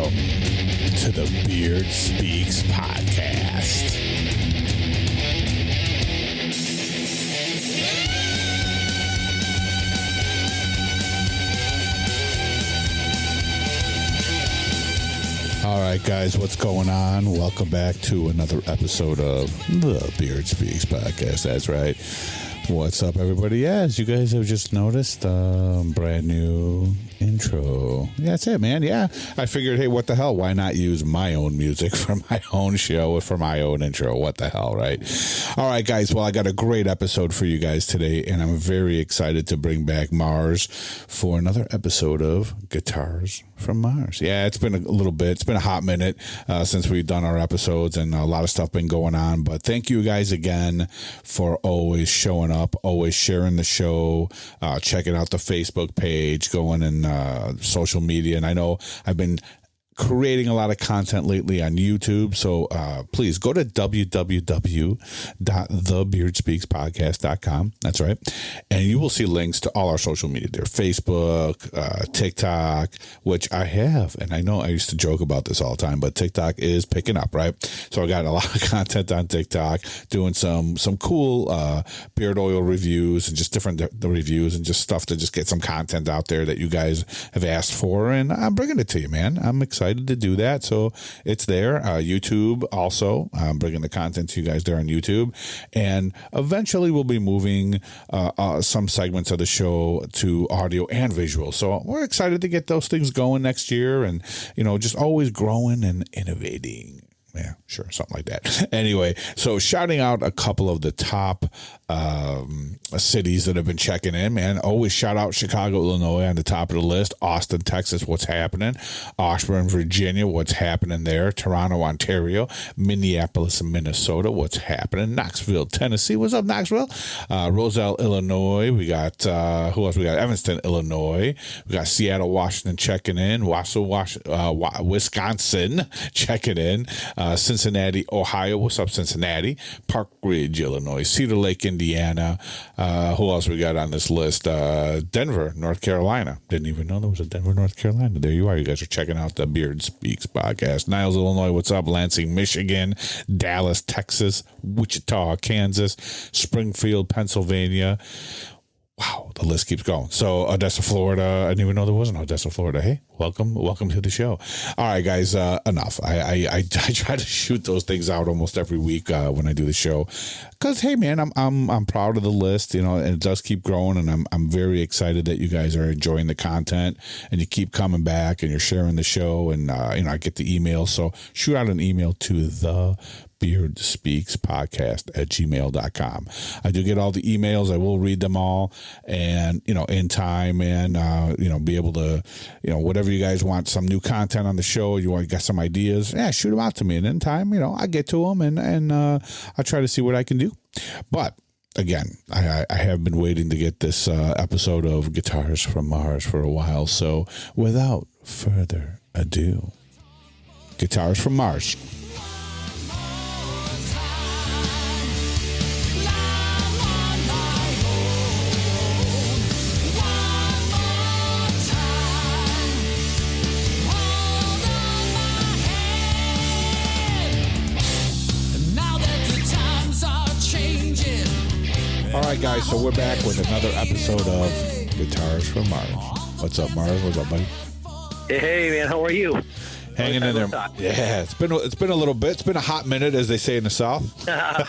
welcome to the Beard Speaks podcast. All right, guys, what's going on? Welcome back to another episode of the Beard Speaks podcast. That's right. What's up, everybody? Yeah, as you guys have just noticed, brand new intro. Yeah, that's it, man. Yeah, I figured, hey, what the hell? Why not use my own music for my own show, for my own intro? What the hell, right? All right, guys. Well, I got a great episode for you guys today, and I'm very excited to bring back Mars for another episode of Guitars from Mars. Yeah, it's been a little bit. It's been a hot minute since we've done our episodes, and a lot of stuff been going on. But thank you guys again for always showing up, always sharing the show, checking out the Facebook page, going and social media. And I know I've been creating a lot of content lately on YouTube, so please go to www.thebeardspeakspodcast.com. That's right, and you will see links to all our social media there: Facebook, TikTok, which I have, and I know I used to joke about this all the time, but TikTok is picking up, right? So I got a lot of content on TikTok, doing some cool beard oil reviews and just different reviews and just stuff to just get some content out there that you guys have asked for, and I'm bringing it to you, man. I'm excited to do that, so it's there. YouTube also, I'm bringing the content to you guys there on YouTube, and eventually we'll be moving some segments of the show to audio and visual, so we're excited to get those things going next year, and just always growing and innovating. Yeah, sure, something like that. Anyway, so shouting out a couple of the top cities that have been checking in, man. Always shout out Chicago, Illinois on the top of the list. Austin, Texas, what's happening? Osborne, Virginia, what's happening there? Toronto, Ontario. Minneapolis, Minnesota, what's happening? Knoxville, Tennessee. What's up, Knoxville? Roselle, Illinois. We got, who else? We got Evanston, Illinois. We got Seattle, Washington checking in. Wausau, Wisconsin checking in. Cincinnati, Ohio. What's up, Cincinnati? Park Ridge, Illinois. Cedar Lake, Indiana. Who else we got on this list? Denver, North Carolina. Didn't even know there was a Denver, North Carolina. There you are. You guys are checking out the Beard Speaks podcast. Niles, Illinois. What's up? Lansing, Michigan. Dallas, Texas. Wichita, Kansas. Springfield, Pennsylvania. Wow, the list keeps going. So Odessa, Florida. I didn't even know there was an Odessa, Florida. Hey, welcome to the show. All right, guys, enough. I try to shoot those things out almost every week when I do the show, because hey, man, I'm proud of the list, and it does keep growing, and I'm very excited that you guys are enjoying the content and you keep coming back and you're sharing the show, and I get the email. So shoot out an email to the beardspeakspodcast@gmail.com. I do get all the emails. I will read them all, and in time, and be able to, whatever you guys want, some new content on the show, you got some ideas, shoot them out to me, and in time, I get to them, and I try to see what I can do. But again, I have been waiting to get this episode of Guitars from Mars for a while, so without further ado, Guitars from Mars. All right, guys, so we're back with another episode of Guitars from Mars. What's up, Mars? What's up, buddy? Hey, man, how are you? Hanging in there. Yeah, it's been a little bit. It's been a hot minute, as they say in the South. Yeah.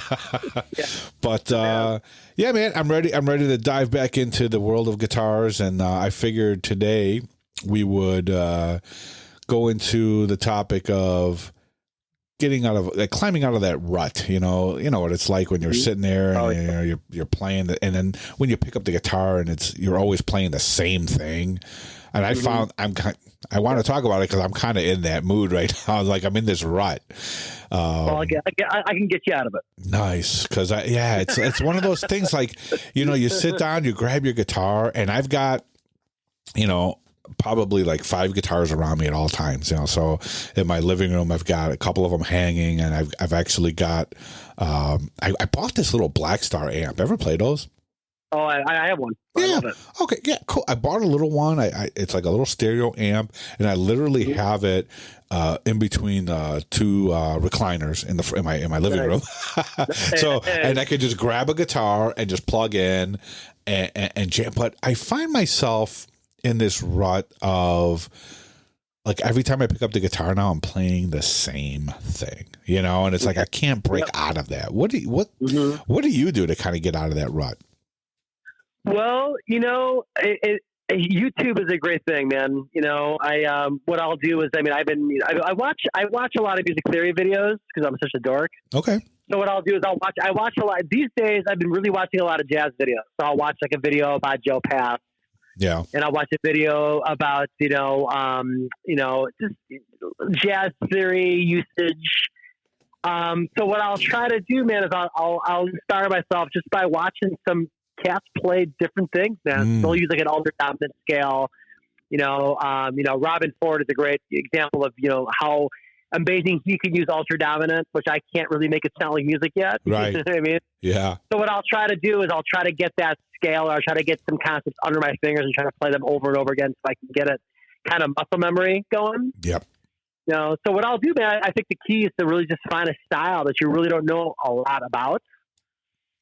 But yeah, man, I'm ready. I'm ready to dive back into the world of guitars, and I figured today we would go into the topic of getting out of, climbing out of that rut. You know what it's like when you're sitting there and you're playing, and then when you pick up the guitar and you're always playing the same thing. And I found I want to talk about it because I'm kind of in that mood right now. Like, I'm in this rut. Well, I can get you out of it. Nice, because it's one of those things. Like, you sit down, you grab your guitar, and I've got probably like 5 guitars around me at all times. So in my living room, I've got a couple of them hanging, and I've actually got I bought this little Black Star amp. Ever play those? Oh, I have one. I Yeah. love it. Okay. Yeah. Cool. I bought a little one. It's like a little stereo amp, and I literally have it in between two recliners in my living room. So, and I could just grab a guitar and just plug in and jam. But I find myself in this rut of, like, every time I pick up the guitar now, I'm playing the same thing, and it's like I can't break out of that. What do you do to kind of get out of that rut? Well, YouTube is a great thing, man. What I'll do is, I watch a lot of music theory videos because I'm such a dork. Okay. So what I'll do is I watch a lot these days. I've been really watching a lot of jazz videos. So I'll watch like a video about Joe Pass. Yeah. And I'll watch a video about, just jazz theory usage. So what I'll try to do, man, is I'll inspire myself just by watching some cats play different things, man. They'll use like an ultra dominant scale. Robin Ford is a great example of, how amazing he can use ultra dominant, which I can't really make it sound like music yet. Right. You know what I mean? Yeah. So what I'll try to do is I'll try to get that scale, or I'll try to get some concepts under my fingers and try to play them over and over again so I can get it kind of muscle memory going. Yep. So what I'll do, man, I think the key is to really just find a style that you really don't know a lot about.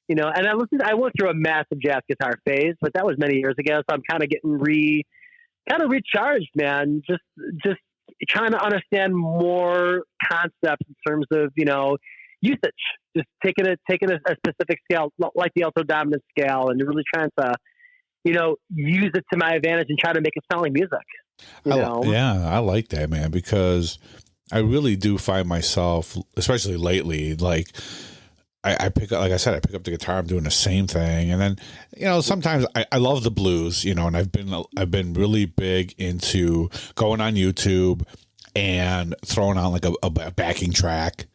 And I went through a massive jazz guitar phase, but that was many years ago. So I'm kind of getting recharged, man. Just trying to understand more concepts in terms of, usage. Just taking a specific scale, like the alto dominant scale, and really trying to, use it to my advantage and try to make it sound like music. Yeah, I like that, man, because I really do find myself, especially lately, like, I pick up, like I said, I pick up the guitar, I'm doing the same thing. And then, sometimes I love the blues, and I've been really big into going on YouTube and throwing on like a backing track.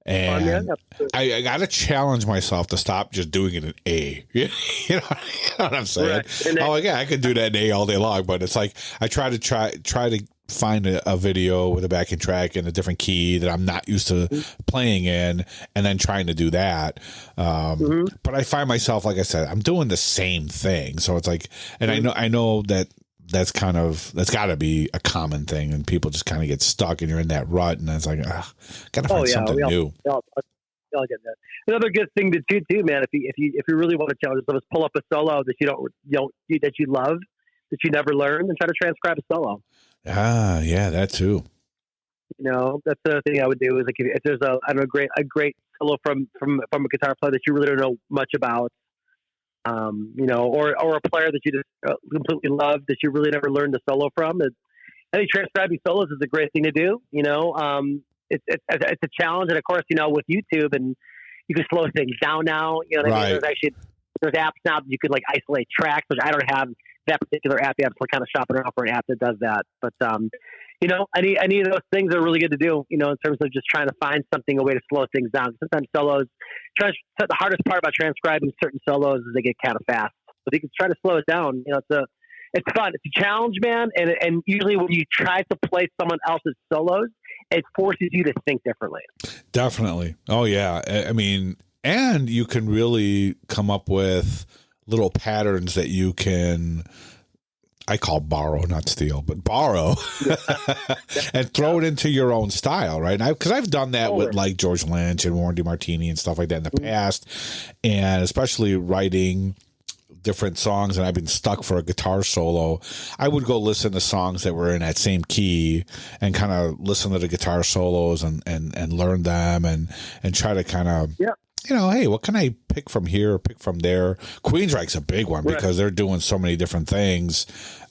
And I got to challenge myself to stop just doing it in A. You know what I'm saying? Right. Oh, yeah, I could do that in A all day long, but it's like I try to find a video with a backing track in a different key that I'm not used to playing in, and then trying to do that. But I find myself, like I said, I'm doing the same thing. So it's like, and I know that's got to be a common thing, and people just kind of get stuck, and you're in that rut, and it's like, got to find something new. I'll get that. Another good thing to do too, man. If you really want to challenge yourself, is pull up a solo that that you love, that you never learned, and try to transcribe a solo. Ah, yeah, that too. That's the thing I would do, is like if there's a great solo from a guitar player that you really don't know much about, or a player that you just completely love that you really never learned a solo from. I think transcribing solos is a great thing to do. It's a challenge, and of course, with YouTube, and you can slow things down now. You know what I mean? There's apps now that you could like isolate tracks, which I don't have that particular app yet. I'm still kind of shopping around for an app that does that. But any of those things are really good to do. In terms of just trying to find a way to slow things down. Sometimes solos. The hardest part about transcribing certain solos is they get kind of fast. But you can try to slow it down. It's fun. It's a challenge, man. And usually when you try to play someone else's solos, it forces you to think differently. Definitely. Oh yeah. I mean, and you can really come up with little patterns that you can, I call borrow, not steal, but borrow, and throw it into your own style, right? Because I've done that with like George Lynch and Warren DeMartini and stuff like that in the past, and especially writing different songs, and I've been stuck for a guitar solo. I would go listen to songs that were in that same key and kind of listen to the guitar solos and learn them and try to kind of hey, what can I pick from here, pick from there? Queensryche's a big one because they're doing so many different things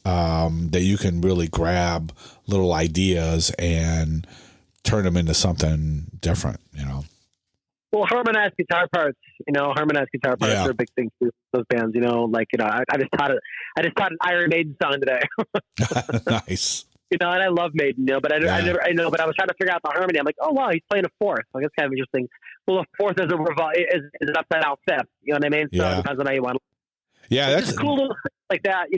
that you can really grab little ideas and turn them into something different, Well, harmonized guitar parts are a big thing too. Those bands, I just taught an Iron Maiden song today. Nice. And I love Maiden, but but I was trying to figure out the harmony. I'm like, oh wow, he's playing a fourth. Like, that's kind of interesting. Well, a fourth is is an upside down fifth. You know what I mean? So it depends on how you want. Yeah, that's cool little like that.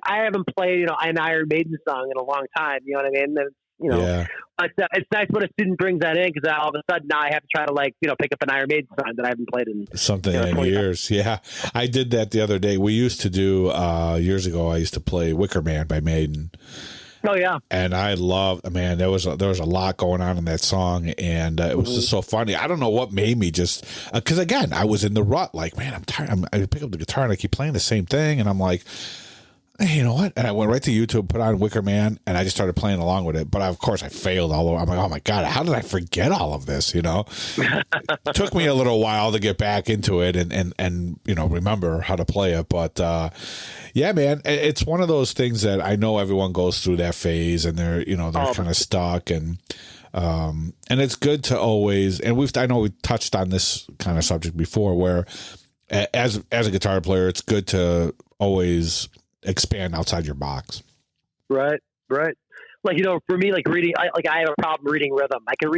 I haven't played an Iron Maiden song in a long time. You know what I mean? And Yeah. But it's nice when a student brings that in, because all of a sudden now I have to try to pick up an Iron Maiden song that I haven't played in something in years. Yeah, I did that the other day. We used to do years ago. I used to play Wicker Man by Maiden. Oh yeah, and I loved. Man, there was a lot going on in that song, and it was just so funny. I don't know what made me just because again I was in the rut. Like, man, I'm tired. I pick up the guitar and I keep playing the same thing, and I'm like, hey, you know what? And I went right to YouTube, put on Wicker Man, and I just started playing along with it. But of course, I failed all over. I'm like, oh my God, how did I forget all of this? It took me a little while to get back into it and remember how to play it. But yeah, man, it's one of those things that I know everyone goes through that phase, and they're kind of stuck, and it's good to always. And I know we touched on this kind of subject before, where as a guitar player, it's good to always expand outside your box. Right. Like, for me, like reading, I have a problem reading rhythm. I could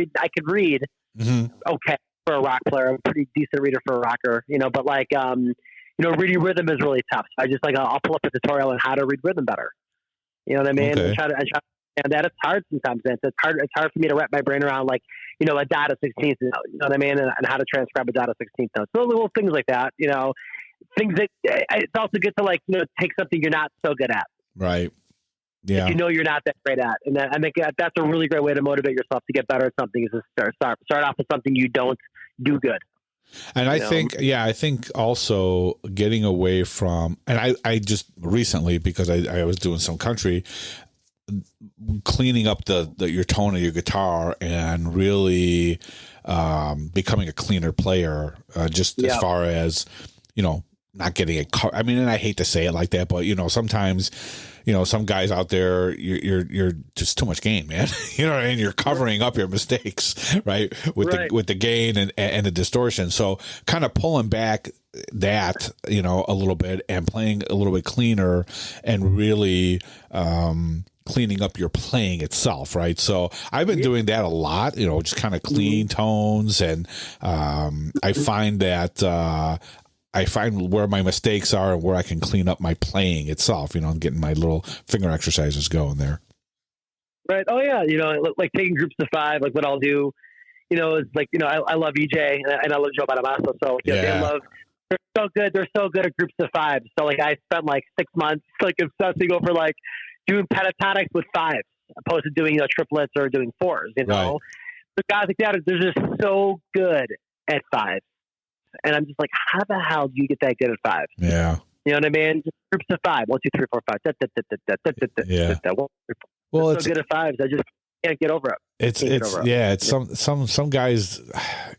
read okay for a rock player. I'm a pretty decent reader for a rocker, but reading rhythm is really tough. So I just I'll pull up a tutorial on how to read rhythm better. You know what I mean? Okay. And that it's hard sometimes. It's hard for me to wrap my brain around a dot of 16th note, you know what I mean? And how to transcribe a dot of 16th note. So little things like that, things that it's also good to take something you're not so good at. Right. Yeah. If you're not that great at. And I think that's a really great way to motivate yourself to get better at something, is to start off with something you don't do good. And I think also getting away from, and I just recently, because I was doing some country, cleaning up your tone of your guitar and really becoming a cleaner player, as far as, not getting a car. I mean, and I hate to say it like that, but sometimes, some guys out there, you're just too much gain, man. And you're covering up your mistakes, right? With the gain and the distortion. So kind of pulling back that, a little bit and playing a little bit cleaner and really, cleaning up your playing itself, right? So I've been doing that a lot, just kind of clean tones, and I find that I find where my mistakes are and where I can clean up my playing itself, and getting my little finger exercises going there. Right. Oh yeah. Like taking groups of 5, like what I'll do, is I love EJ and I love Joe Bonamassa. So they're so good. They're so good at groups of 5. So I spent 6 months obsessing over doing pentatonics with 5s, opposed to doing triplets or doing 4s. Right. The guys like that, they're just so good at 5s. And I'm just like, how the hell do you get that good at 5? Yeah. You know what I mean? Just groups of 5. 1, 2, 3, 4, 5. Yeah. Well, it's so good at 5s. I just can't get over it. It's some guys,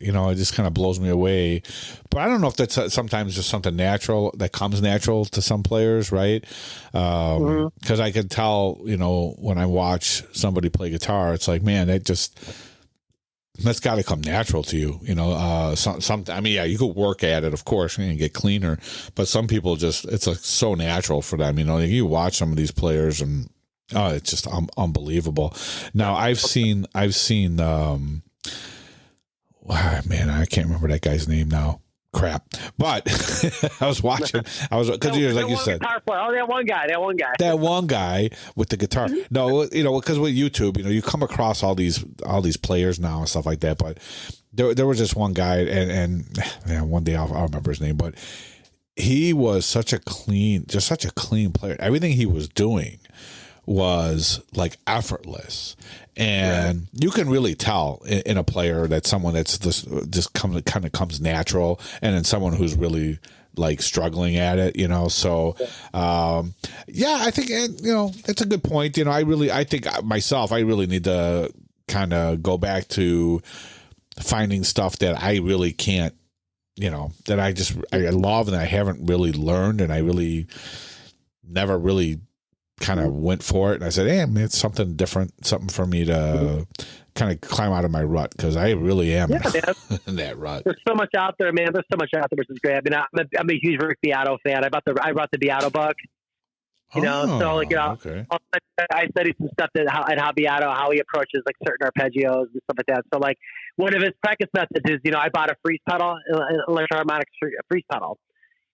it just kind of blows me away. But I don't know if that's sometimes just something natural that comes natural to some players, right? Because I can tell, when I watch somebody play guitar, it's like, man, that's got to come natural to you, you could work at it, of course, and get cleaner, but some people it's so natural for them, you watch some of these players and it's just unbelievable. Now I've seen man, I can't remember that guy's name now. Crap. But I was watching. Because like you said, that one guy with the guitar. No, because with YouTube, you come across all these players now and stuff like that. But there was this one guy, and one day I'll remember his name. But he was such a clean player. Everything he was doing was effortless, and you can really tell in a player that someone that's just kind of comes natural, and then someone who's really struggling at it, so I think that's a good point. I think myself, I really need to kind of go back to finding stuff that I really can't, that I love and I haven't really learned, and I really never really kind of went for it, and I said, hey, man, it's something different, something for me to kind of climb out of my rut, because I really am in that rut. There's so much out there, man. There's so much out there, which is great. I mean, I'm a huge Rick Beato fan. I brought the Beato book. Okay. I studied some stuff how Beato, how he approaches certain arpeggios and stuff like that. So one of his practice methods is, I bought a freeze pedal, an electroharmonic freeze pedal.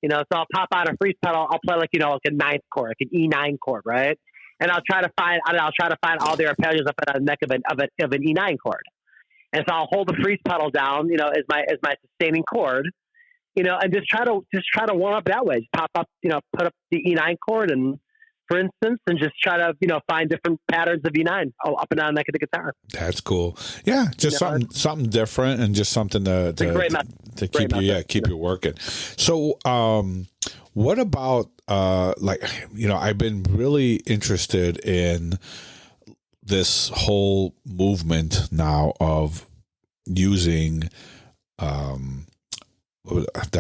So I'll pop on a freeze pedal. I'll play a ninth chord, an E9 chord, right? and I'll try to find all the arpeggios up on the neck of an E9 chord. And so I'll hold the freeze pedal down, as my sustaining chord, and just try to warm up that way. Just pop up, put up the E9 chord, and for instance, and just try to find different patterns of E9 up and down the neck of the guitar. That's cool. Yeah, just something different, and just something to keep you working. So, what about I've been really interested in this whole movement now of using I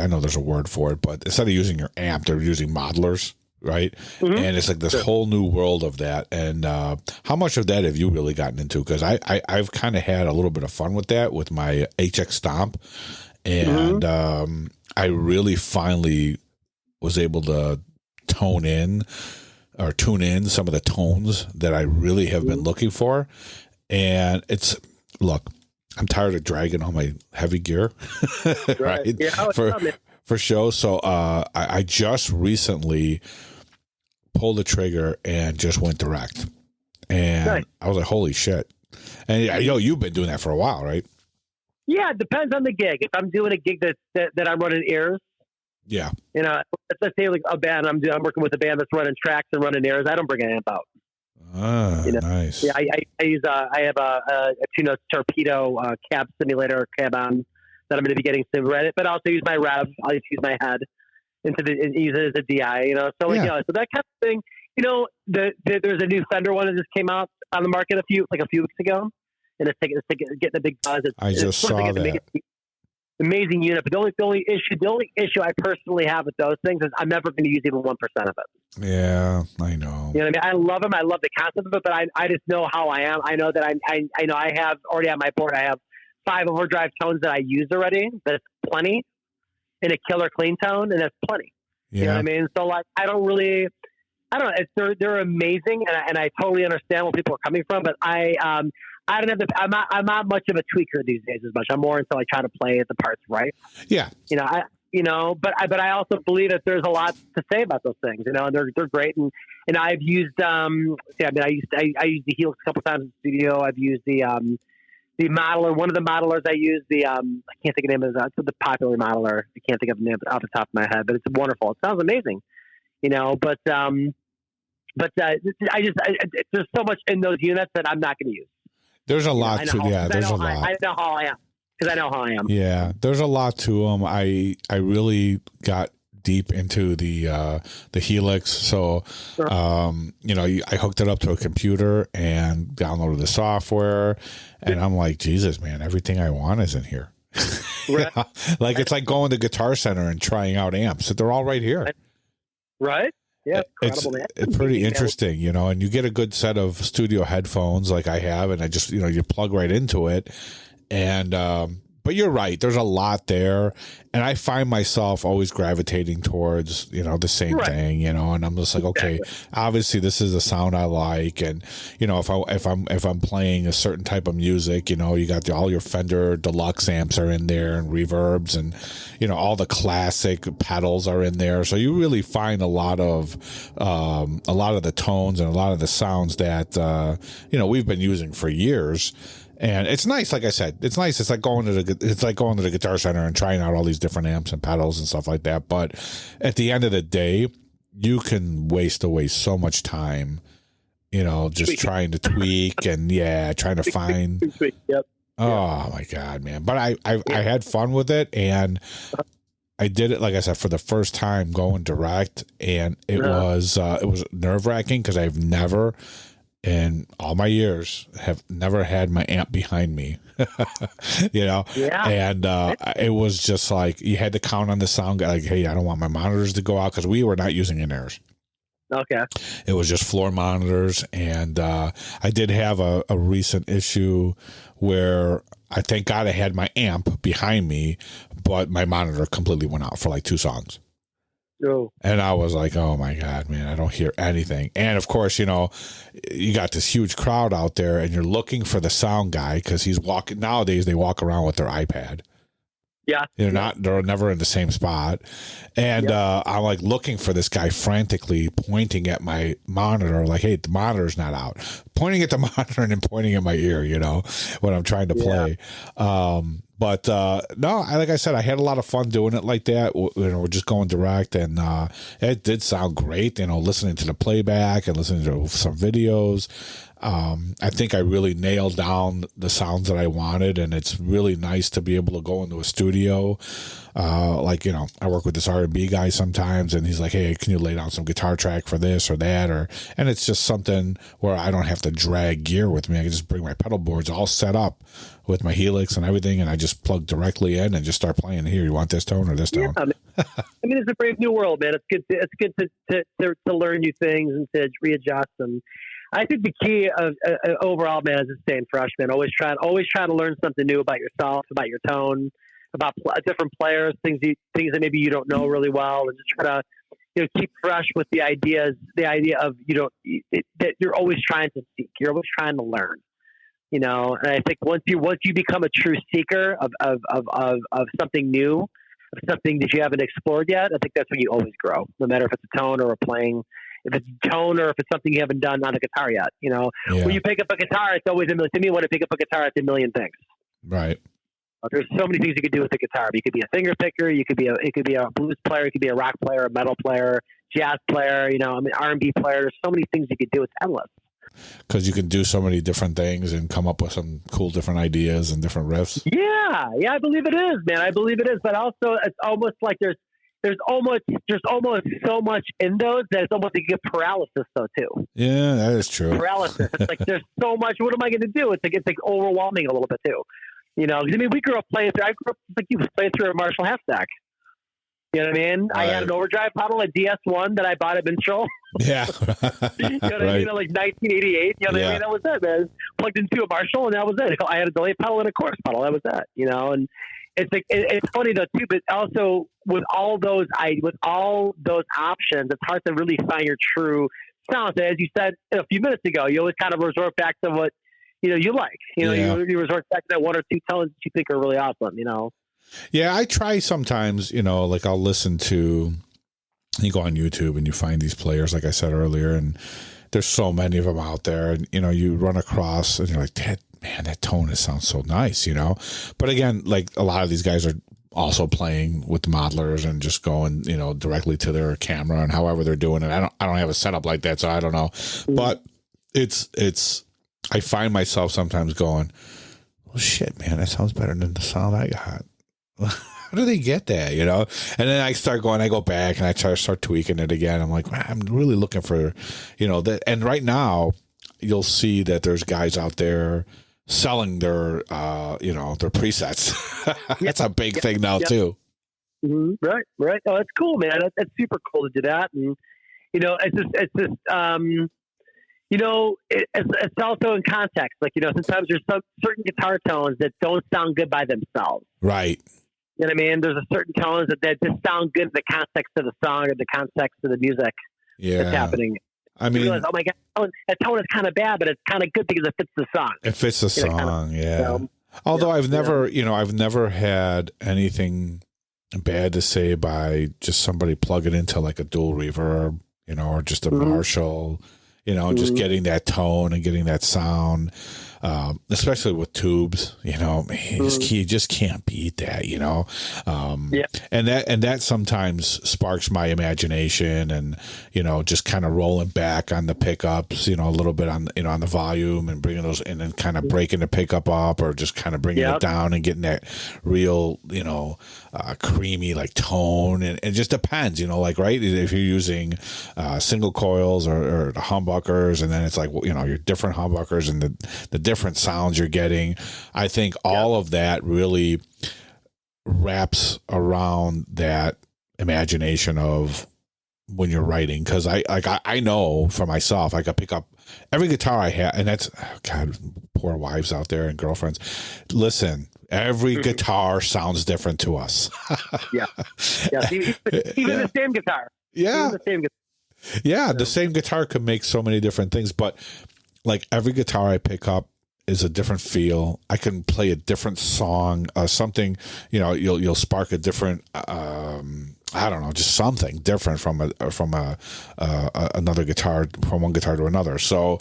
know there's a word for it, but instead of using your amp, they're using modelers, right? Mm-hmm. And it's like this whole new world of that. And how much of that have you really gotten into? Because I've kind of had a little bit of fun with that with my HX Stomp, and I really finally was able to tune in some of the tones that I really have been looking for. And I'm tired of dragging all my heavy gear, right? Yeah, for show. So I just recently pulled the trigger and just went direct. And nice. I was like, holy shit. And you've been doing that for a while, right? Yeah, it depends on the gig. If I'm doing a gig that I'm running ears, yeah. Let's say like a band, I'm working with a band that's running tracks and running ears, I don't bring an amp out. Nice. Yeah, I have a 2-note torpedo cab simulator cab on that I'm going to be getting soon, right? But I also use my rev. I'll just use my head and use it as a DI, So so that kind of thing. There's a new Fender one that just came out on the market a few weeks ago, and it's getting a big buzz. I just saw that. Amazing unit, but the only issue I personally have with those things is I'm never going to use even 1% of it. Yeah, I know. You know what I mean? I love them. I love the concept of it, but I just know how I am. I know that I know I have already on my board. I have 5 overdrive tones that I use already. That's plenty, and a killer clean tone, and that's plenty. Yeah. You know what I mean? So I don't know. They're amazing, and I totally understand where people are coming from, but I don't have I'm not much of a tweaker these days as much. I'm more until I try to play the parts right. Yeah. But I also believe that there's a lot to say about those things, and they're great. And I've used, I used the Helix a couple times in the studio. I've used the modeler. One of the modelers I use I can't think of the name of it. It's the popular modeler. I can't think of the name off the top of my head, but it's wonderful. It sounds amazing, but there's so much in those units that I'm not going to use. There's a lot to, there's a lot. I know how I am because I know how I am. Yeah, there's a lot to them. I really got deep into the Helix, so I hooked it up to a computer and downloaded the software, and I'm like, Jesus, man, everything I want is in here. Right. It's like going to Guitar Center and trying out amps. They're all right here. Right. Yeah, it's pretty interesting, and you get a good set of studio headphones like I have, and I just, you plug right into it. And, but you're right. There's a lot there. And I find myself always gravitating towards, the same thing, and I'm just like, okay, obviously this is a sound I like. And, if I'm playing a certain type of music, you got all your Fender Deluxe amps are in there and reverbs and, all the classic pedals are in there. So you really find a lot of the tones and a lot of the sounds that, we've been using for years. And it's nice, like I said, it's nice. It's like going to the Guitar Center and trying out all these different amps and pedals and stuff like that. But at the end of the day, you can waste away so much time, just trying to tweak and trying to find. Yep. Oh my God, man! But I had fun with it, and I did it, like I said, for the first time going direct, and it was nerve-wracking because I've never, in all my years, have never had my amp behind me, and it was just like you had to count on the sound guy, like, hey, I don't want my monitors to go out because we were not using in-ears. Okay. It was just floor monitors, and I did have a recent issue where I thank God I had my amp behind me, but my monitor completely went out for like 2 songs. Oh. And I was like, oh my God, man, I don't hear anything. And of course, you got this huge crowd out there and you're looking for the sound guy because he's walking. Nowadays, they walk around with their iPad. Yeah. They're never in the same spot. And I'm like looking for this guy frantically pointing at my monitor, like, hey, the monitor's not out. Pointing at the monitor and then pointing at my ear, when I'm trying to play. But no, like I said, I had a lot of fun doing it like that. We're just going direct, and it did sound great. Listening to the playback and listening to some videos. I think I really nailed down the sounds that I wanted, and it's really nice to be able to go into a studio. I work with this R&B guy sometimes, and he's like, hey, can you lay down some guitar track for this or that? And it's just something where I don't have to drag gear with me. I can just bring my pedal boards all set up with my Helix and everything, and I just plug directly in and just start playing. Here, you want this tone or this tone? I mean, it's a brave new world, man. It's good to learn new things and to readjust. And I think the key of overall, man, is staying fresh, man. Always try to learn something new about yourself, about your tone, about different players, things that maybe you don't know really well, and just try to keep fresh with the idea of that you're always trying to seek, you're always trying to learn. And I think once you become a true seeker of something new, of something that you haven't explored yet, I think that's when you always grow, no matter if it's a tone or a playing. If it's tone or if it's something you haven't done on a guitar yet, when you pick up a guitar, it's always to me, when I pick up a guitar, it's a million things. Right. There's so many things you could do with the guitar. You could be a finger picker. It could be a blues player. It could be a rock player, a metal player, jazz player, R&B player. There's so many things you could do. It's endless. Because you can do so many different things and come up with some cool different ideas and different riffs. Yeah, I believe it is, man. I believe it is. But also, it's almost like there's almost so much in those that it's almost like you get paralysis though too. Yeah, that is true. Paralysis. It's like there's so much. What am I going to do? It's like overwhelming a little bit too. I mean, we grew up playing through. I grew up like you playing through a Marshall half stack. You know what I mean? Right. I had an overdrive pedal, a DS1 that I bought at Minstrel. Yeah. You know what I mean? Like 1988. You know what I mean? That was it, man. Plugged into a Marshall, and that was it. I had a delay pedal and a chorus pedal. That was that. And it's like it's funny though too. But also with all those options, it's hard to really find your true sound. As you said a few minutes ago, you always kind of resort back to what you like. You resort back to that one or two tones that you think are really awesome. Yeah, I try sometimes, like I'll listen to, you go on YouTube and you find these players, like I said earlier, and there's so many of them out there, and, you run across and you're like, that tone sounds so nice, But again, like a lot of these guys are also playing with modelers and just going, directly to their camera and however they're doing it. I don't have a setup like that, so I don't know. But I find myself sometimes going, well, shit, man, that sounds better than the sound I got. How do they get that, And then I go back and I try to start tweaking it again. I'm like, man, I'm really looking for, that. And right now you'll see that there's guys out there selling their presets. That's a big thing now too. Mm-hmm. Right. Oh, that's cool, man. That's super cool to do that. And, it's also in context. Like, sometimes there's some certain guitar tones that don't sound good by themselves. Right. You know what I mean? There's a certain tones that just sound good in the context of the song or the context of the music that's happening. I mean, you realize, oh my God, that tone is kind of bad, but it's kind of good because it fits the song. It fits the song, yeah. Although I've never had anything bad to say by just somebody plugging into like a dual reverb, or just a Marshall, just getting that tone and getting that sound. Especially with tubes, you just can't beat that, and that sometimes sparks my imagination and, just kind of rolling back on the pickups, a little bit on, on the volume and bringing those in and kind of breaking the pickup up or just kind of bringing it down and getting that real, creamy like tone. And it just depends, right. If you're using, single coils or the humbuckers, and then it's like, your different humbuckers and the different sounds you're getting. I think all of that really wraps around that imagination of when you're writing. Cause I know for myself, I could pick up every guitar I have, and that's, God, poor wives out there and girlfriends. Listen, every guitar sounds different to us. Even the same guitar. Yeah. Even the same guitar. Yeah. The same guitar could make so many different things, but like every guitar I pick up, is a different feel. I can play a different song, something, you'll spark a different, I don't know, just something different from another guitar, from one guitar to another. So,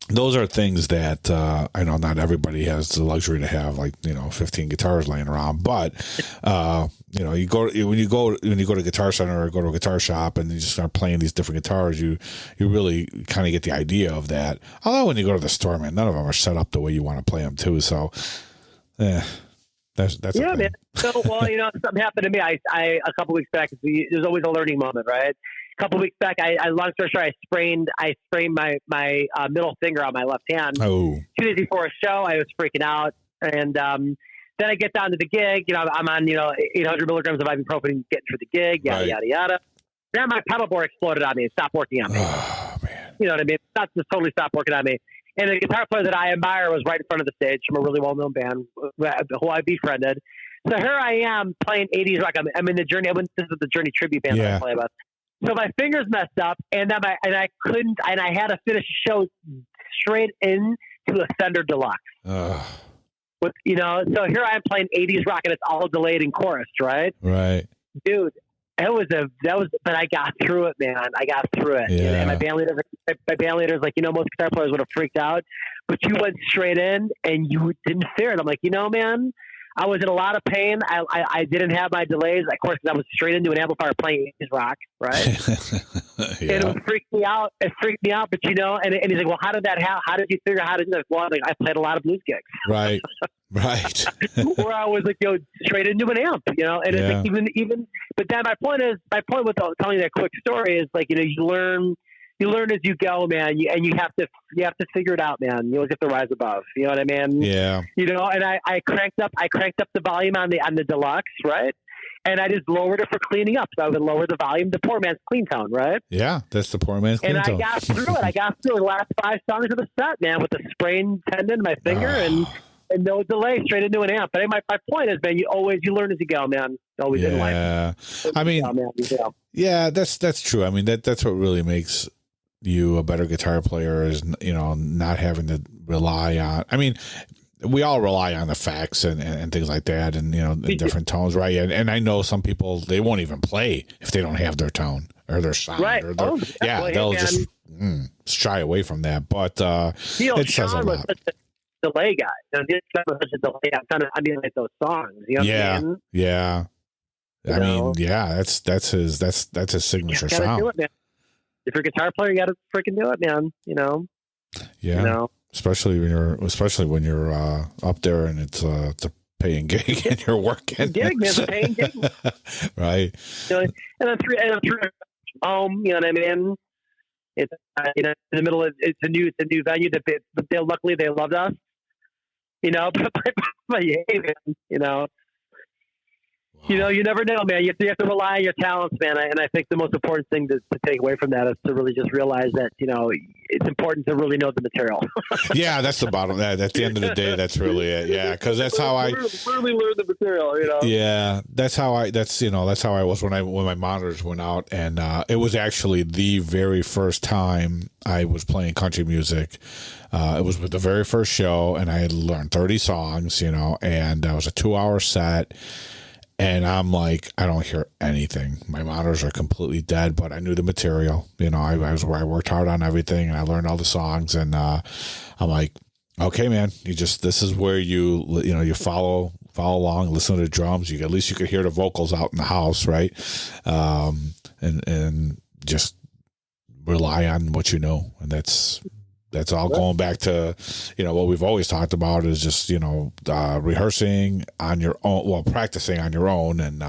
those are things that I know not everybody has the luxury to have, 15 guitars laying around. But when you go to Guitar Center or go to a guitar shop and you just start playing these different guitars, you really kind of get the idea of that. Although when you go to the store, man, none of them are set up the way you want to play them too. So, that's yeah, man. So, something happened to me. I a couple weeks back. There's always a learning moment, right? A couple weeks back, long story short, I sprained my middle finger on my left hand. Oh. 2 days before a show, I was freaking out, and then I get down to the gig. I'm on 800 milligrams of ibuprofen getting through the gig, yada yada yada. Then my pedal board exploded on me and stopped working on me. Oh man! You know what I mean? That just totally stopped working on me. And the guitar player that I admire was right in front of the stage from a really well-known band who I befriended. So here I am playing 80s rock. I'm in the Journey. This is the Journey tribute band that I play with. So my fingers messed up, and then I couldn't, and I had to finish the show straight into a Fender Deluxe. So here I am playing 80s rock, and it's all delayed in chorus, right? Right. Dude, but I got through it, man. I got through it. Yeah. And my band leader's like, most guitar players would have freaked out, but you went straight in and you didn't fear it. I'm like, man, I was in a lot of pain. I didn't have my delays, of course, because I was straight into an amplifier playing 80s rock, right? And it freaked me out. It freaked me out, but and he's like, well, how did that happen? How did you figure out how to do that? Well, I played a lot of blues gigs. Right. Right. Where I was straight into an amp, and it's like even, but then my point with telling that quick story is you learn as you go, man, and you have to figure it out, man. You always have to rise above. You know what I mean? Yeah. And I cranked up the volume on the Deluxe, right? And I just lowered it for cleaning up. So I would lower the volume, the poor man's clean tone, right? Yeah, that's the poor man's clean tone. And I got through it. I got through the last 5 songs of the set, man, with a sprained tendon in my finger and no delay, straight into an amp. But my point is, man, you learn as you go, man. Always in life. I mean, yeah, that's true. I mean, that's what really makes you a better guitar player is, not having to rely on, I mean, we all rely on the facts and things like that and, in different tones. Right. And I know some people, they won't even play if they don't have their tone or their sound. Right. Or they'll just shy away from that. But it says a lot. Delay guy. This guy was such a delay. I mean, like those songs. You know what I mean? Yeah. I mean, that's his signature sound. Do it, man. If you're a guitar player, you got to freaking do it, man. Yeah. Especially when you're up there and it's a paying gig and you're working. Gig, man, paying gig. Right. And I'm through home. You know what I mean? It's in the middle of it's a new venue that they luckily they loved us. But you never know, man. You have to rely on your talents, man. And I think the most important thing to take away from that is to really just realize that, it's important to really know the material. Yeah, that's the bottom. At the end of the day, that's really it. Yeah, because that's how I really learn the material. Yeah, that's how I was when my monitors went out, and it was actually the very first time I was playing country music. It was the very first show, and I had learned 30 songs, and it was a 2-hour set. And I'm like, I don't hear anything. My monitors are completely dead, but I knew the material. I worked hard on everything, and I learned all the songs. And I'm like, okay, man, this is where you follow along, listen to the drums. At least you could hear the vocals out in the house, right? And just rely on what you know, and that's all going back to, what we've always talked about is just, rehearsing on your own, practicing on your own and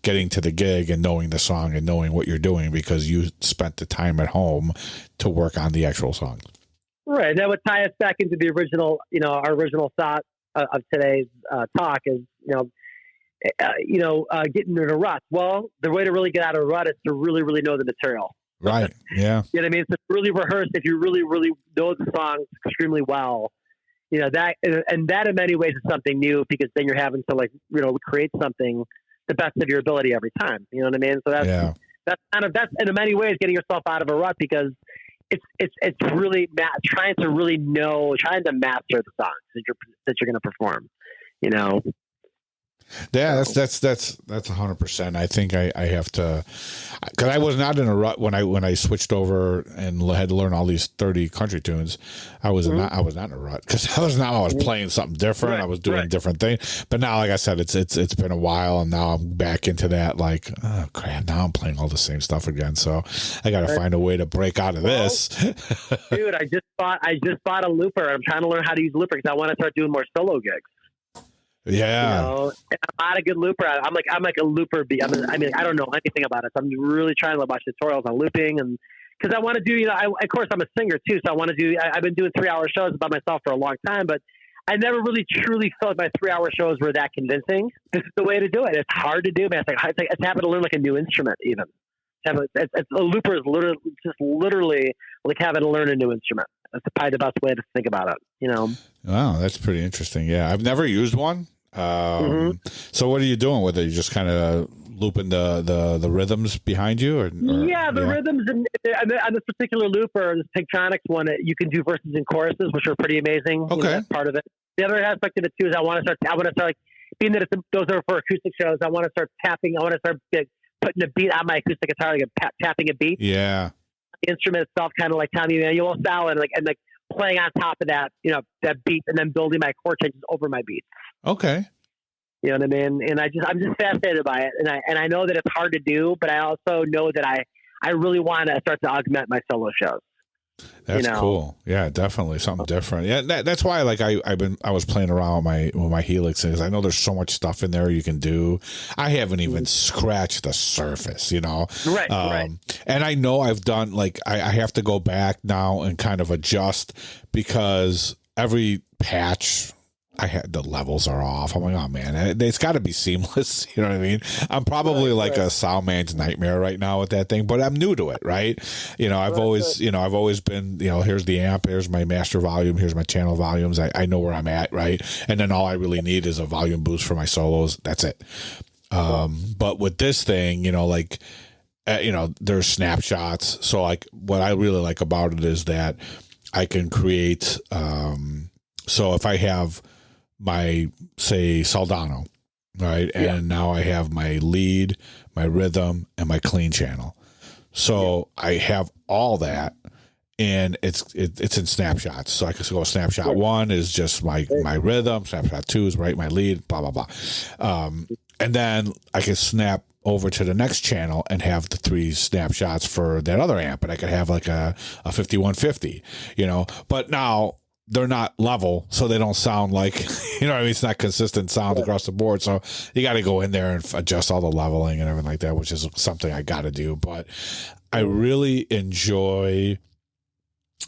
getting to the gig and knowing the song and knowing what you're doing because you spent the time at home to work on the actual song. Right. That would tie us back into the original, our original thought of today's talk is, getting in a rut. Well, the way to really get out of a rut is to really, really know the material. Right. Yeah. You know what I mean? So really rehearse if you really, really know the songs extremely well. That in many ways is something new because then you're having to create something the best of your ability every time. You know what I mean? So that's in many ways getting yourself out of a rut because it's really trying to master the songs that you're going to perform. You know. Yeah, that's 100%. I think I have to, because I was not in a rut when I switched over and had to learn all these 30 country tunes. I was not in a rut because I was playing something different. Right, I was doing a different thing. But now, like I said, it's been a while, and now I'm back into that. Like, oh crap! Now I'm playing all the same stuff again. So I got to find a way to break out of this. Dude, I just bought a looper. I'm trying to learn how to use looper because I want to start doing more solo gigs. Yeah, you know, I'm not a good looper. I'm like a looper. I mean, I don't know anything about it. So I'm really trying to watch tutorials on looping, and because I want to do, you know, of course I'm a singer too, so I want to do. I've been doing 3-hour shows by myself for a long time, but I never really truly felt my 3-hour shows were that convincing. This is the way to do it. It's hard to do, man. It's having to learn like a new instrument, even. A looper is literally like having to learn a new instrument. That's probably the best way to think about it. You know. Wow, that's pretty interesting. Yeah, I've never used one. So what are you doing with it? You just kind of looping the rhythms behind you, or rhythms and on this particular looper, this Pigtronics one, you can do verses and choruses, which are pretty amazing. Okay, you know, that's part of it. The other aspect of it too is I want to start like, being that those are for acoustic shows. I want to start tapping. I want to start putting a beat on my acoustic guitar, like tapping a beat. Yeah, the instrument itself, kind of like Tommy Emmanuel style, and playing on top of that, you know, that beat, and then building my chord changes over my beats. Okay. You know what I mean? And I'm just fascinated by it. And I know that it's hard to do, but I also know that I really want to start to augment my solo shows. That's cool. Yeah, definitely something different. Yeah, that's why I was playing around with my Helixes. I know there's so much stuff in there you can do. I haven't even scratched the surface, you know. Right. Right. And I know I've done I have to go back now and kind of adjust because every patch the levels are off. I'm like, oh man, it's got to be seamless. You know what I mean? I'm probably a sound man's nightmare right now with that thing, but I'm new to it, right? You know, I've always been, you know, here's the amp, here's my master volume, here's my channel volumes. I know where I'm at, right? And then all I really need is a volume boost for my solos. That's it. But with this thing, you know, there's snapshots. So what I really like about it is that I can create, so if I have my, say, Soldano, right? And now I have my lead, my rhythm, and my clean channel. So I have all that, and it's in snapshots. So I can go snapshot 1 is just my rhythm, snapshot 2 is my lead, blah, blah, blah. And then I can snap over to the next channel and have the 3 snapshots for that other amp, and I could have like a 5150, you know. But now they're not level, so they don't sound like, you know what I mean? It's not consistent sound across the board. So you got to go in there and adjust all the leveling and everything like that, which is something I got to do. But I really enjoy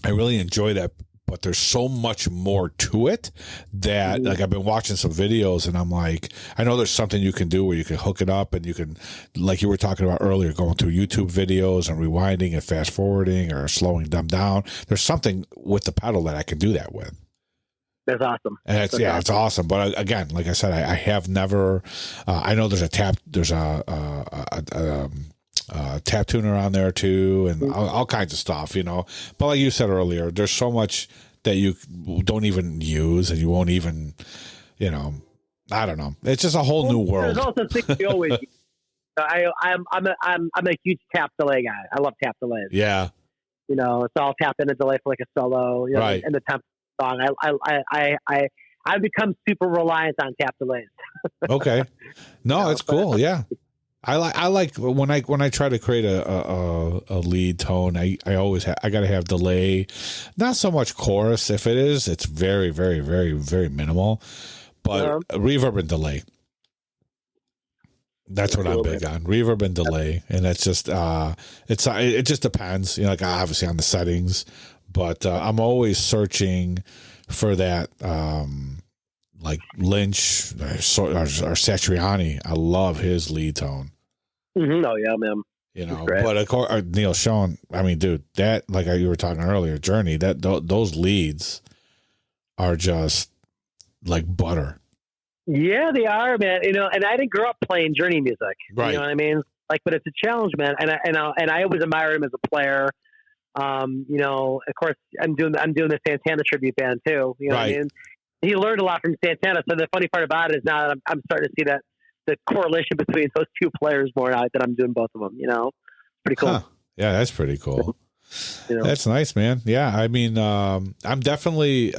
that. But there's so much more to it that I've been watching some videos and I'm like, I know there's something you can do where you can hook it up and you can, like you were talking about earlier, going through YouTube videos and rewinding and fast forwarding or slowing them down. There's something with the pedal that I can do that with. That's awesome. And it's awesome. But again, like I said, I have never, I know there's a tap tuner on there too, and all kinds of stuff, you know. But like you said earlier, there's so much that you don't even use, and you won't even, you know. I don't know. It's just a whole new world. There's also things we always use. I'm a huge tap delay guy. I love tap delays. Yeah. You know, so I'll tap in a delay for like a solo, you know, right. in the temp song. I've become super reliant on tap delays. Okay. No, it's cool. Yeah. I like when I try to create a lead tone. I always I got to have delay, not so much chorus. If it is, it's very very very very minimal, but reverb and delay. That's what I'm big on, reverb and delay, and that's just it just depends. You know, like obviously on the settings, but I'm always searching for that. Like Lynch or Satriani, I love his lead tone. Mm-hmm. Oh yeah, man. You know, but of course, Neil Schon. I mean, dude, that like you were talking earlier, Journey. Those leads are just like butter. Yeah, they are, man. You know, and I didn't grow up playing Journey music. Right. You know what I mean? Like, but it's a challenge, man. And I always admired him as a player. You know, of course, I'm doing the Santana tribute band too. You know what I mean? He learned a lot from Santana. So the funny part about it is now that I'm starting to see that the correlation between those two players more now that I'm doing both of them. You know, pretty cool. Huh. Yeah, that's pretty cool. You know? That's nice, man. Yeah, I mean, I definitely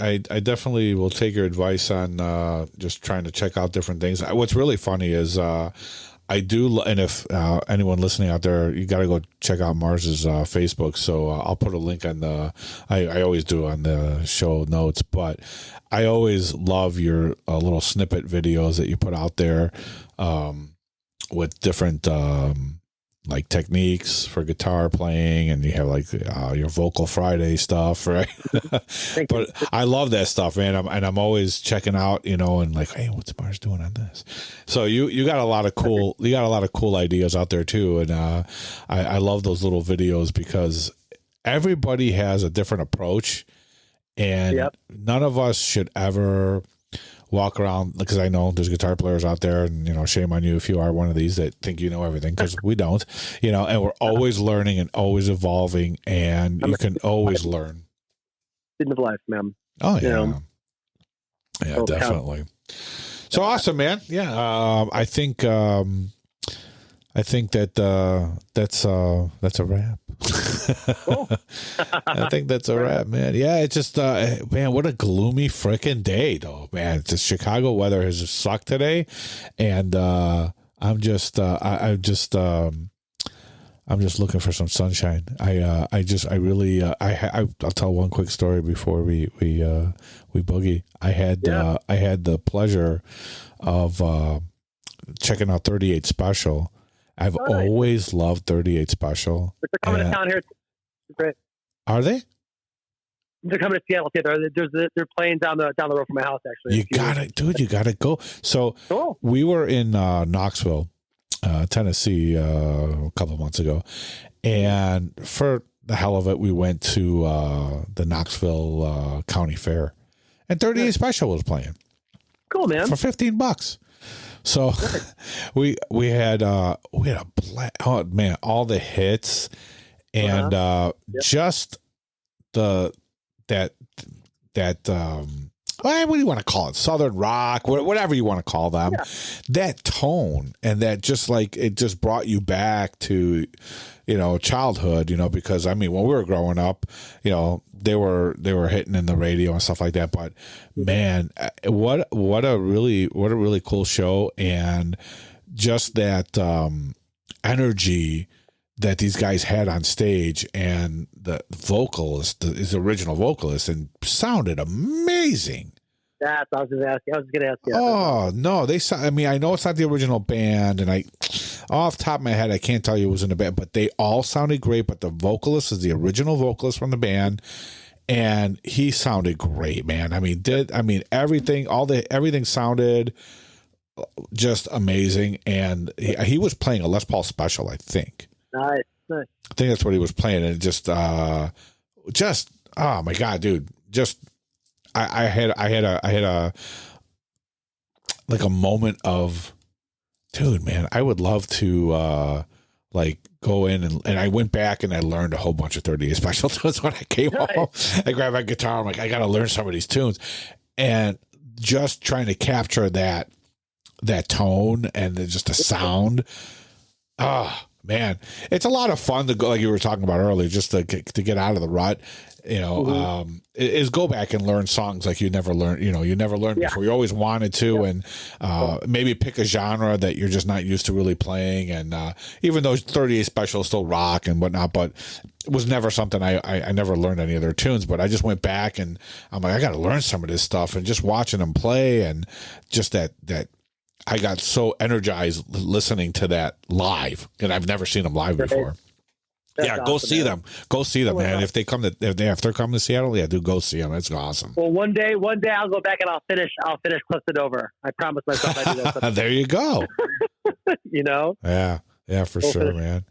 will take your advice on just trying to check out different things. What's really funny is I do, and if anyone listening out there, you got to go check out Mars's Facebook. So I'll put a link on I always do on the show notes, but I always love your little snippet videos that you put out there with different like techniques for guitar playing, and you have like your Vocal Friday stuff, right? But I love that stuff, man. I'm always checking out, you know, and like, hey, what's Mars doing on this? So you got a lot of cool ideas out there too, and I love those little videos because everybody has a different approach, and none of us should ever walk around, because I know there's guitar players out there, and you know, shame on you if you are one of these that think you know everything, because we don't, you know, and we're always learning and always evolving, and you can always learn. Student of life, man. Oh yeah, you know? Yeah, definitely. So awesome, man. Yeah, I think that that's a wrap. Cool. I think that's a wrap, man. Yeah, it's just man, what a gloomy freaking day, though, man. The Chicago weather has sucked today, and I'm just looking for some sunshine. I'll tell one quick story before we boogie. I had the pleasure of checking out 38 Special. I've always loved 38 Special. They're coming to town here. Great. Are they? They're coming to Seattle too. They're playing down the road from my house. Actually, you got to go. So cool. We were in Knoxville, Tennessee, a couple of months ago, and for the hell of it, we went to the Knoxville County Fair, and 38 Special was playing. Cool, man. For $15. So we had a oh man, all the hits, and just what do you want to call it? Southern rock, whatever you want to call them. Yeah. That tone, and that just like it just brought you back to, you know, childhood, you know, because I mean, when we were growing up, you know, they were hitting in the radio and stuff like that. But man, what a really cool show, and just that energy that these guys had on stage, and the vocalist, his original vocalist, and sounded amazing. That's what I was going to ask you. Oh no, I mean, I know it's not the original band, and off the top of my head, I can't tell you who was in the band, but they all sounded great. But the vocalist is the original vocalist from the band, and he sounded great, man. I mean, everything sounded just amazing, and he was playing a Les Paul Special, I think. Nice. I think that's what he was playing, and just oh my god, dude, just I had a like a moment of, dude, man, I would love to like go in and I went back and I learned a whole bunch of 38 Special tunes when I came home. I grabbed my guitar, I'm like, I got to learn some of these tunes, and just trying to capture that tone and just the sound. Man, it's a lot of fun to go, like you were talking about earlier, just to get out of the rut, you know, is go back and learn songs like you never learned before. You always wanted to, and maybe pick a genre that you're just not used to really playing. And even though 38 Special is still rock and whatnot, but it was never something I never learned any of their tunes, but I just went back and I'm like, I got to learn some of this stuff, and just watching them play, and just that I got so energized listening to that live, and I've never seen them live before. That's awesome, go see them. Go see them, man. If they're coming to Seattle, do go see them. It's awesome. Well, one day I'll go back and I'll finish Clifton Over. I promise myself I do that. There you go. You know? Yeah, for sure, man.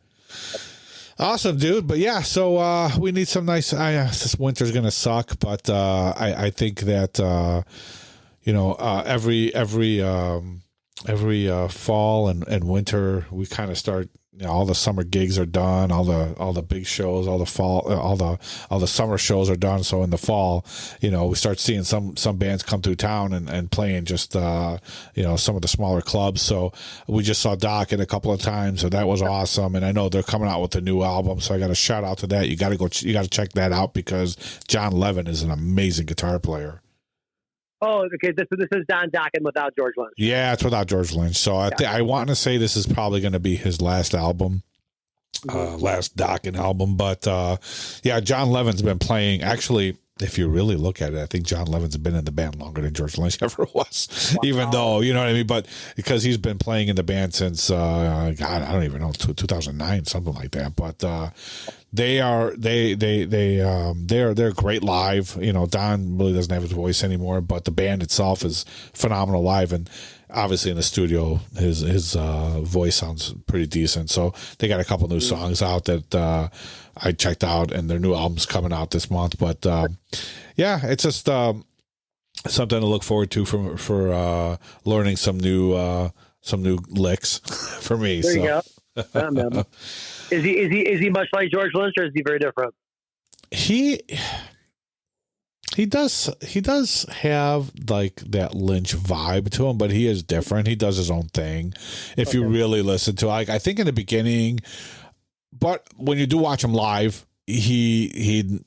Awesome, dude. But yeah, so we need some nice. This winter's gonna suck, but I think that every every fall and winter, we kind of start. All the summer gigs are done. All the big shows, all the fall, all the summer shows are done. So in the fall, we start seeing some bands come through town and playing just some of the smaller clubs. So we just saw Doc a couple of times, so that was awesome. And I know they're coming out with a new album, so I got to shout out to that. You got to check that out because John Levin is an amazing guitar player. Oh, okay. This is Don Dokken without George Lynch. Yeah, it's without George Lynch. So I want to say this is probably going to be his last album, last Dokken album. But John Levin's been playing. Actually, if you really look at it, I think John Levin's been in the band longer than George Lynch ever was. Wow. Even though, you know what I mean? But because he's been playing in the band since, God, I don't even know, 2009, something like that. But they're great live. Don really doesn't have his voice anymore, but the band itself is phenomenal live. And obviously in the studio, his voice sounds pretty decent. So they got a couple new songs out that I checked out, and their new album's coming out this month. But it's just something to look forward to for learning some new licks for me. There you go. Is he much like George Lynch, or is he very different? He does have like that Lynch vibe to him, but he is different. He does his own thing. If you really listen to, I think in the beginning, but when you do watch him live, he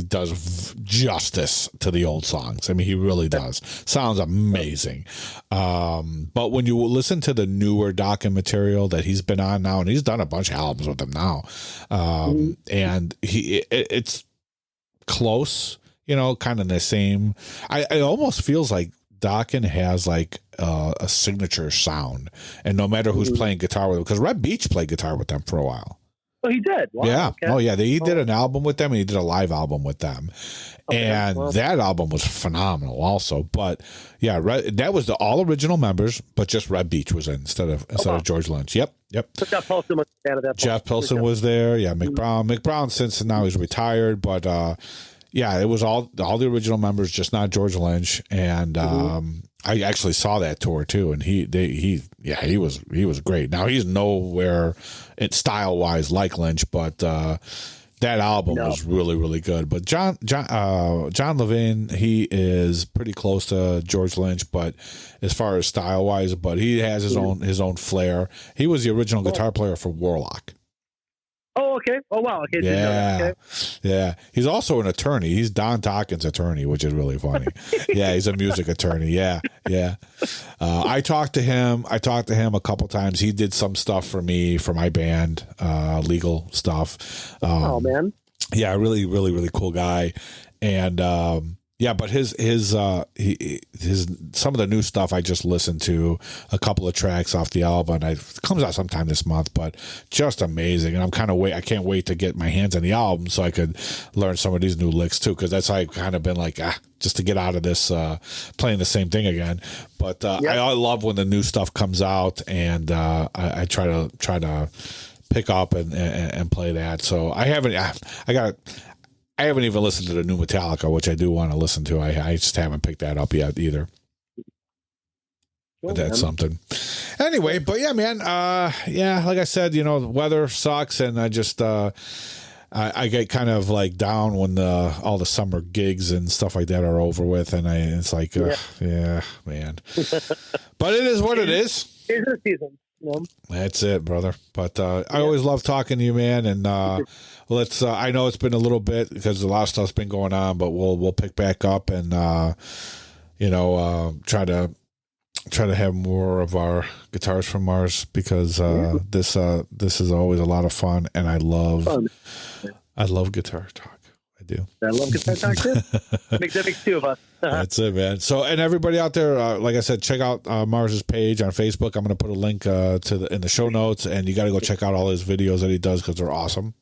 does justice to the old songs. I mean, he really does. Sounds amazing. But when you listen to the newer Dokken material that he's been on now, and he's done a bunch of albums with them now, and it's close, kind of the same. It almost feels like Dokken has like a signature sound, and no matter who's playing guitar with him, because Red Beach played guitar with them for a while. Oh, he did. Wow. Yeah. Okay. Oh, yeah. He did an album with them, and he did a live album with them, and that album was phenomenal, also. But yeah, that was the all original members, but just Red Beach was in instead of George Lynch. Yep. But Jeff Pilson was out of that. Jeff Pilson was there. Yeah, Mick Brown. Mick Brown, since now he's retired, but it was all the original members, just not George Lynch. And I actually saw that tour too, and he was great. Now he's nowhere style wise like Lynch, but that album was really, really good. But John Levin, he is pretty close to George Lynch, but as far as style wise, but he has his own flair. He was the original guitar player for Warlock. Oh, okay. Oh, wow. Okay. Yeah. Yeah. He's also an attorney. He's Don Dokken's attorney, which is really funny. Yeah. He's a music attorney. Yeah. Yeah. I talked to him a couple times. He did some stuff for me, for my band, legal stuff. Oh, man. Yeah. Really, really, really cool guy. And, but his some of the new stuff I just listened to a couple of tracks off the album. It comes out sometime this month, but just amazing. And I can't wait to get my hands on the album so I could learn some of these new licks too, because that's how I've kind of been like just to get out of this playing the same thing again. But I love when the new stuff comes out, and I try to pick up and play that. So I haven't even listened to the new Metallica, which I do want to listen to. I just haven't picked that up yet either. But that's something. Anyway, but yeah, man. Like I said, the weather sucks, and I just I get kind of like down when all the summer gigs and stuff like that are over with, and it's like, man. But it is what it is. Here's the season. That's it, brother. But I always love talking to you, man. And let's. I know it's been a little bit because a lot of stuff's been going on, but we'll pick back up and try to have more of our Guitars from Mars, because this is always a lot of fun, and I love guitar talk. I do. I love guitar talk too. Makes two of us. That's it, man. So, and everybody out there, like I said, check out Mars's page on Facebook. I'm going to put a link in the show notes, and you got to go check out all his videos that he does, because they're awesome.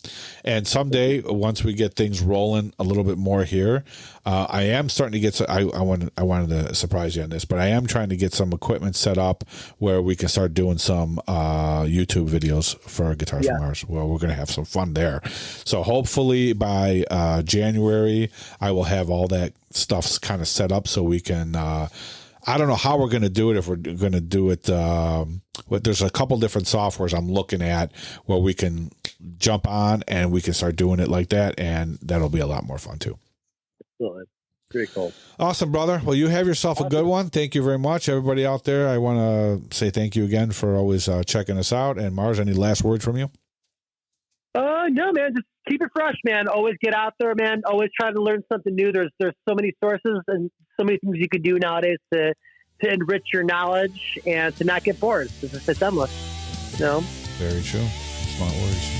And someday, once we get things rolling a little bit more here, I am starting to get. I wanted to surprise you on this, but I am trying to get some equipment set up where we can start doing some YouTube videos for our Guitars from Mars. Well, we're going to have some fun there. So hopefully by January, I will have all that stuff's kind of set up so we can I don't know how we're going to do it. If we're going to do it, there's a couple different softwares I'm looking at where we can jump on and we can start doing it like that, and that'll be a lot more fun too. Absolutely. Pretty cool. Awesome, brother. Well, you have yourself a good one. Thank you very much. Everybody out there, I want to say thank you again for always checking us out. And Mars, any last words from you? No, man, just keep it fresh, man. Always get out there, man. Always try to learn something new. There's so many sources and so many things you could do nowadays to enrich your knowledge and to not get bored. It's endless, you know? Very true. Smart words.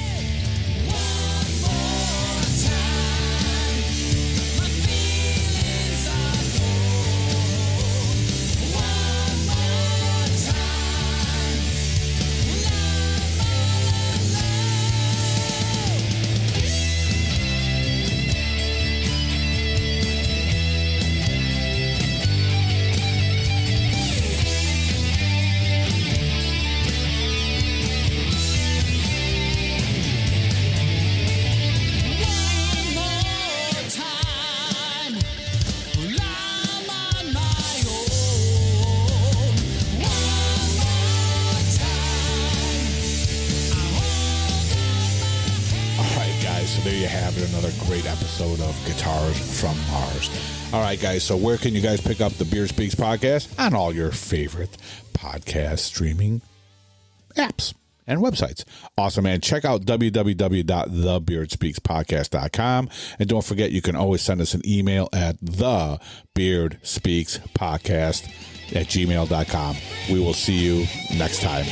There you have it, another great episode of Guitars from Mars. All right, guys, so where can you guys pick up the Beard Speaks podcast? On all your favorite podcast streaming apps and websites. Awesome, man. Check out www.thebeardspeakspodcast.com. And don't forget, you can always send us an email at thebeardspeakspodcast@gmail.com. We will see you next time.